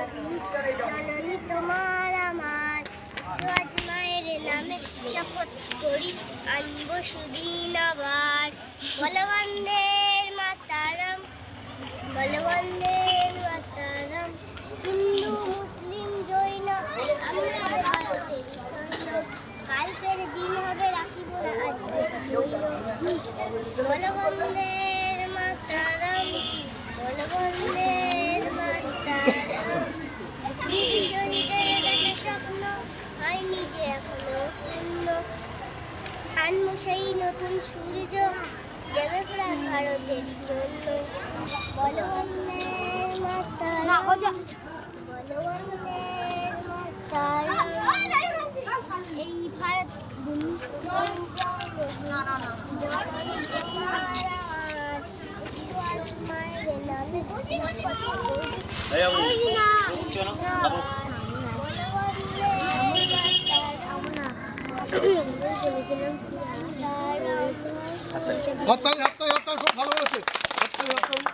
জননী তোমার আমার আজ মায়ের নামে শপথ করি আনবো সুদিন আবার। বলবন্দের মাতারাম, বলবন্দের মাতারাম। হিন্দু মুসলিম জৈন আমরা ভারতের সৈন্য, কালকের দিন হবে রাখিব না আজকে জৈন। বলবন্দের মাতারাম, বলবন্দের মাতারাম। বীর শহীদের দেখা স্বপ্ন হয়নি যে এখনো পূর্ণ, আনবো সেই নতুন সূর্য দেবে প্রাণ ভারতের জন্য। বলবন্দের মাতারাম, বলবন্দের মাতারাম। এই ভারত ভূমি মায়ের নামে হাততালি হাততালি হাততালি, খুব ভালো হয়েছে। হাততালি হাততালি।